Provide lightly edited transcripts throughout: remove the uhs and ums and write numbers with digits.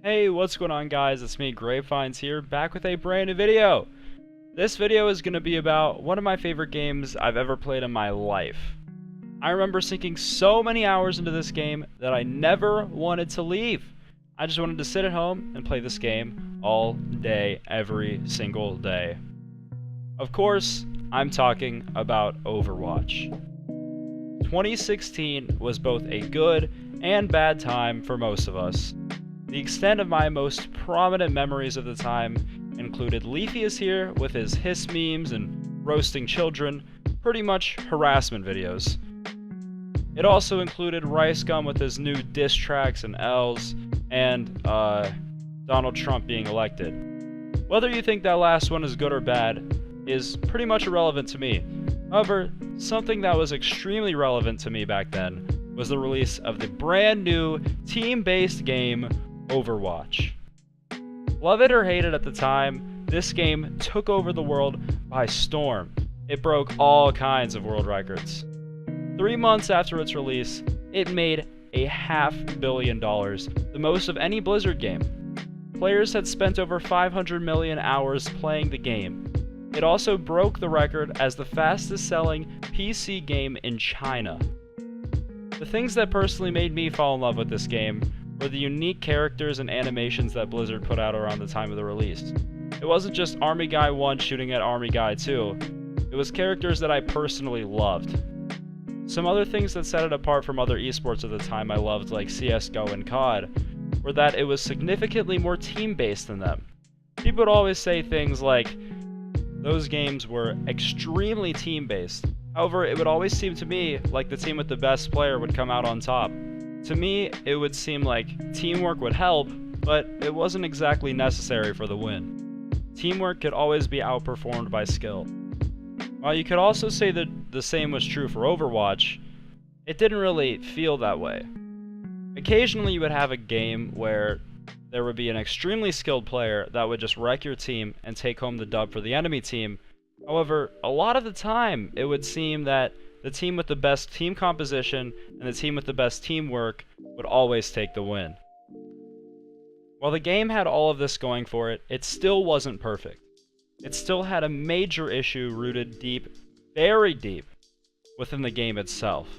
Hey, what's going on guys? It's me, Grapevines here, back with a brand new video. This video is going to be about one of my favorite games I've ever played in my life. I remember sinking so many hours into this game that I never wanted to leave. I just wanted to sit at home and play this game all day, every single day. Of course, I'm talking about Overwatch. 2016 was both a good and bad time for most of us. The extent of my most prominent memories of the time included Leafy is here with his hiss memes and roasting children, pretty much harassment videos. It also included Rice Gum with his new diss tracks and L's, and Donald Trump being elected. Whether you think that last one is good or bad is pretty much irrelevant to me. However, something that was extremely relevant to me back then was the release of the brand new team-based game Overwatch. Love it or hate it at the time, this game took over the world by storm. It broke all kinds of world records. 3 months after its release, it made $500 million, the most of any Blizzard game. Players had spent over 500 million hours playing the game. It also broke the record as the fastest selling PC game in China. The things that personally made me fall in love with this game were the unique characters and animations that Blizzard put out around the time of the release. It wasn't just Army Guy 1 shooting at Army Guy 2, it was characters that I personally loved. Some other things that set it apart from other esports at the time I loved, like CSGO and COD, were that it was significantly more team-based than them. People would always say things like, those games were extremely team-based. However, it would always seem to me like the team with the best player would come out on top. To me, it would seem like teamwork would help, but it wasn't exactly necessary for the win. Teamwork could always be outperformed by skill. While you could also say that the same was true for Overwatch, it didn't really feel that way. Occasionally you would have a game where there would be an extremely skilled player that would just wreck your team and take home the dub for the enemy team. However, a lot of the time, it would seem that the team with the best team composition and the team with the best teamwork would always take the win. While the game had all of this going for it, it still wasn't perfect. It still had a major issue rooted deep, very deep, within the game itself.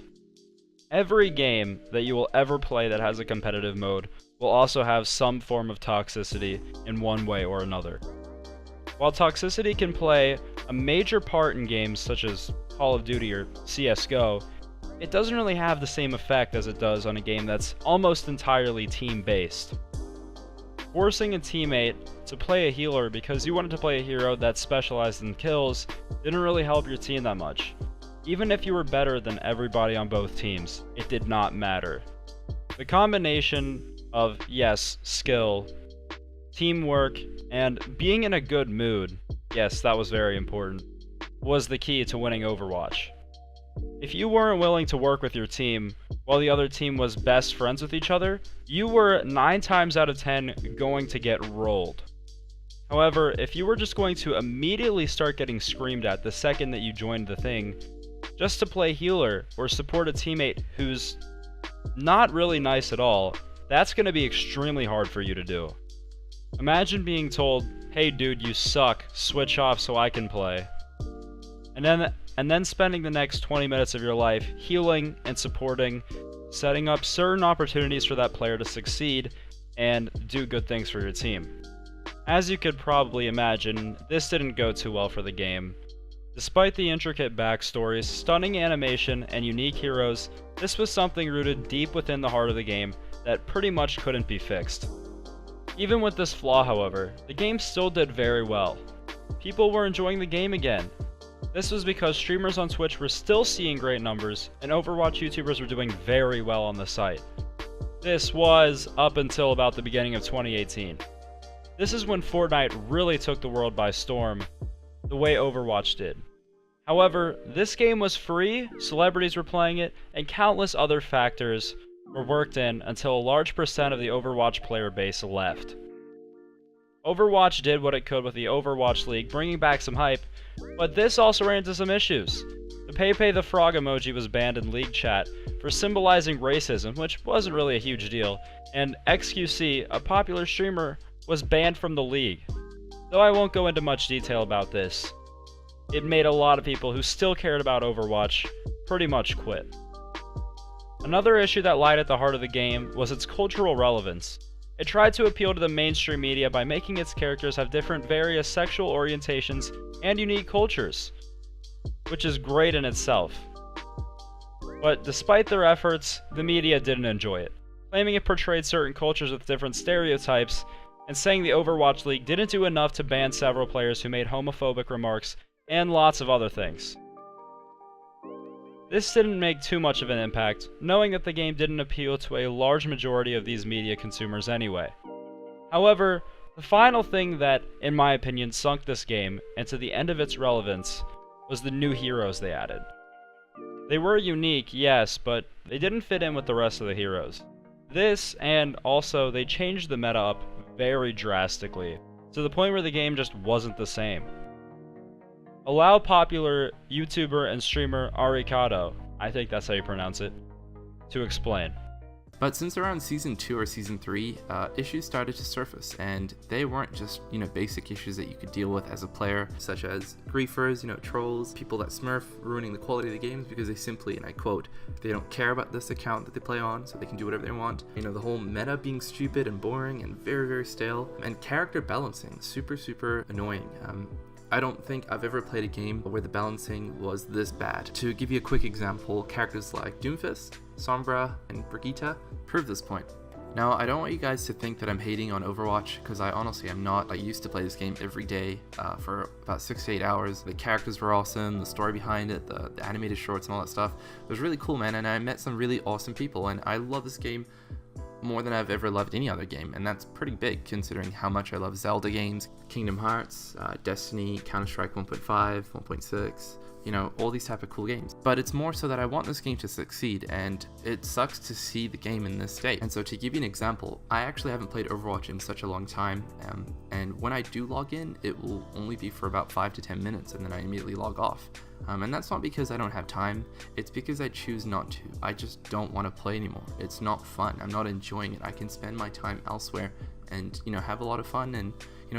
Every game that you will ever play that has a competitive mode will also have some form of toxicity in one way or another. While toxicity can play a major part in games such as Call of Duty or CSGO, it doesn't really have the same effect as it does on a game that's almost entirely team-based. Forcing a teammate to play a healer because you wanted to play a hero that specialized in kills didn't really help your team that much. Even if you were better than everybody on both teams, it did not matter. The combination of, yes, skill, teamwork, and being in a good mood, yes, that was very important, was the key to winning Overwatch. If you weren't willing to work with your team, while the other team was best friends with each other, you were 9 times out of 10 going to get rolled. However, if you were just going to immediately start getting screamed at the second that you joined the thing, just to play healer or support a teammate who's not really nice at all, that's going to be extremely hard for you to do. Imagine being told, hey dude, you suck, switch off so I can play. And then spending the next 20 minutes of your life healing and supporting, setting up certain opportunities for that player to succeed and do good things for your team. As you could probably imagine, this didn't go too well for the game. Despite the intricate backstories, stunning animation, and unique heroes, this was something rooted deep within the heart of the game that pretty much couldn't be fixed. Even with this flaw, however, the game still did very well. People were enjoying the game again. This was because streamers on Twitch were still seeing great numbers, and Overwatch YouTubers were doing very well on the site. This was up until about the beginning of 2018. This is when Fortnite really took the world by storm, the way Overwatch did. However, this game was free, celebrities were playing it, and countless other factors were worked in until a large percent of the Overwatch player base left. Overwatch did what it could with the Overwatch League, bringing back some hype, but this also ran into some issues. The Pepe the Frog emoji was banned in League chat for symbolizing racism, which wasn't really a huge deal, and XQC, a popular streamer, was banned from the league. Though I won't go into much detail about this, it made a lot of people who still cared about Overwatch pretty much quit. Another issue that lied at the heart of the game was its cultural relevance. It tried to appeal to the mainstream media by making its characters have different various sexual orientations and unique cultures, which is great in itself. But despite their efforts, the media didn't enjoy it, claiming it portrayed certain cultures with different stereotypes, and saying the Overwatch League didn't do enough to ban several players who made homophobic remarks, and lots of other things. This didn't make too much of an impact, knowing that the game didn't appeal to a large majority of these media consumers anyway. However, the final thing that, in my opinion, sunk this game, and to the end of its relevance, was the new heroes they added. They were unique, yes, but they didn't fit in with the rest of the heroes. This, and also, they changed the meta up very drastically, to the point where the game just wasn't the same. Allow popular YouTuber and streamer Arikadou, I think that's how you pronounce it, to explain. But since around Season 2 or Season 3, issues started to surface, and they weren't just, basic issues that you could deal with as a player, such as griefers, trolls, people that smurf, ruining the quality of the games because they simply, and I quote, they don't care about this account that they play on, so they can do whatever they want. The whole meta being stupid and boring and very, very stale, and character balancing, super, super annoying. I don't think I've ever played a game where the balancing was this bad. To give you a quick example, characters like Doomfist, Sombra, and Brigitte prove this point. Now, I don't want you guys to think that I'm hating on Overwatch, because I honestly am not. I used to play this game every day for about 6 to 8 hours. The characters were awesome, the story behind it, the animated shorts and all that stuff. It was really cool, man, and I met some really awesome people, and I love this game more than I've ever loved any other game, and that's pretty big considering how much I love Zelda games, Kingdom Hearts, Destiny, Counter-Strike 1.5, 1.6, all these type of cool games. But it's more so that I want this game to succeed, and it sucks to see the game in this state. And so to give you an example, I actually haven't played Overwatch in such a long time, and when I do log in, it will only be for about 5 to 10 minutes, and then I immediately log off. And that's not because I don't have time, it's because I choose not to. I just don't want to play anymore. It's not fun. I'm not enjoying it. I can spend my time elsewhere and, have a lot of fun. And,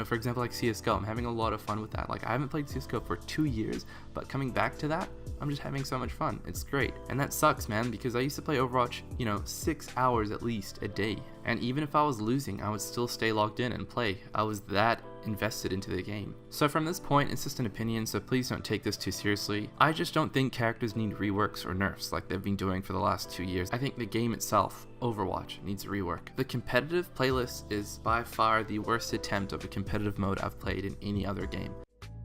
for example, like CSGO, I'm having a lot of fun with that. Like, I haven't played CSGO for 2 years, but coming back to that, I'm just having so much fun. It's great. And that sucks, man, because I used to play Overwatch, 6 hours at least a day. And even if I was losing, I would still stay logged in and play. I was that invested into the game. So from this point, it's just an opinion, so please don't take this too seriously. I just don't think characters need reworks or nerfs like they've been doing for the last 2 years. I think the game itself, Overwatch, needs a rework. The competitive playlist is by far the worst attempt of a competitive mode I've played in any other game.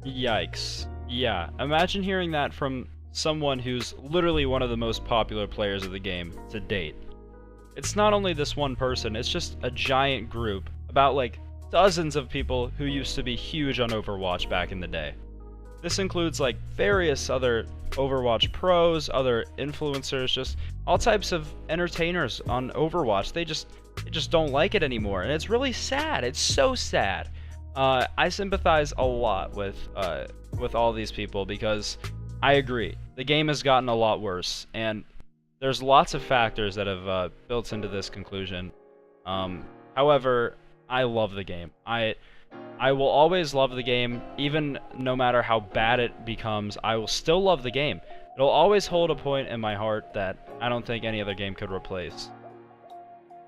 Yikes. Yeah, imagine hearing that from someone who's literally one of the most popular players of the game to date. It's not only this one person, it's just a giant group, about like dozens of people who used to be huge on Overwatch back in the day. This includes like various other Overwatch pros, other influencers, just all types of entertainers on Overwatch. They just don't like it anymore, and it's really sad. It's so sad. I sympathize a lot with all these people because I agree. The game has gotten a lot worse, and there's lots of factors that have built into this conclusion. However, I love the game. I will always love the game, even no matter how bad it becomes. I will still love the game. It'll always hold a point in my heart that I don't think any other game could replace.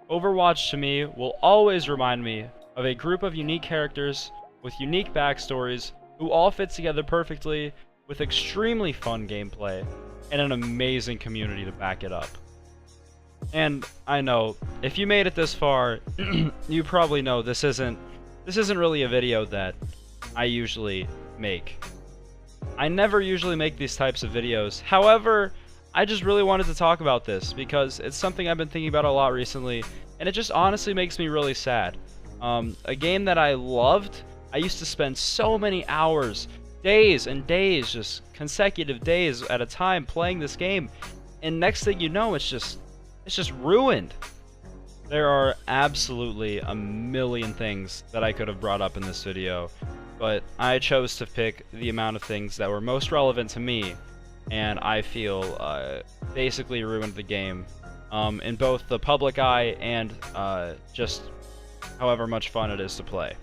Overwatch to me will always remind me of a group of unique characters with unique backstories who all fit together perfectly with extremely fun gameplay and an amazing community to back it up. And I know, if you made it this far, you probably know this isn't really a video that I usually make. I never usually make these types of videos. However, I just really wanted to talk about this because it's something I've been thinking about a lot recently, and it just honestly makes me really sad. A game that I loved, I used to spend so many hours, days and days, just consecutive days at a time playing this game, and next thing you know, it's just ruined. There are absolutely a million things that I could have brought up in this video, but I chose to pick the amount of things that were most relevant to me and I feel basically ruined the game in both the public eye and just however much fun it is to play.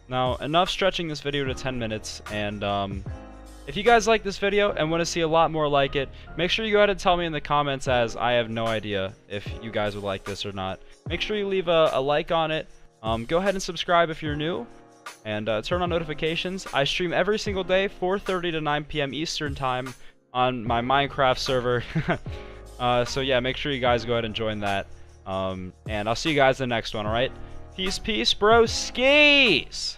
Now, enough stretching this video to 10 minutes, and if you guys like this video and want to see a lot more like it, make sure you go ahead and tell me in the comments, as I have no idea if you guys would like this or not. Make sure you leave a like on it. Go ahead and subscribe if you're new, and turn on notifications. I stream every single day, 4:30 to 9 p.m. Eastern Time on my Minecraft server. So yeah, make sure you guys go ahead and join that. And I'll see you guys in the next one, alright? Peace, bro skis!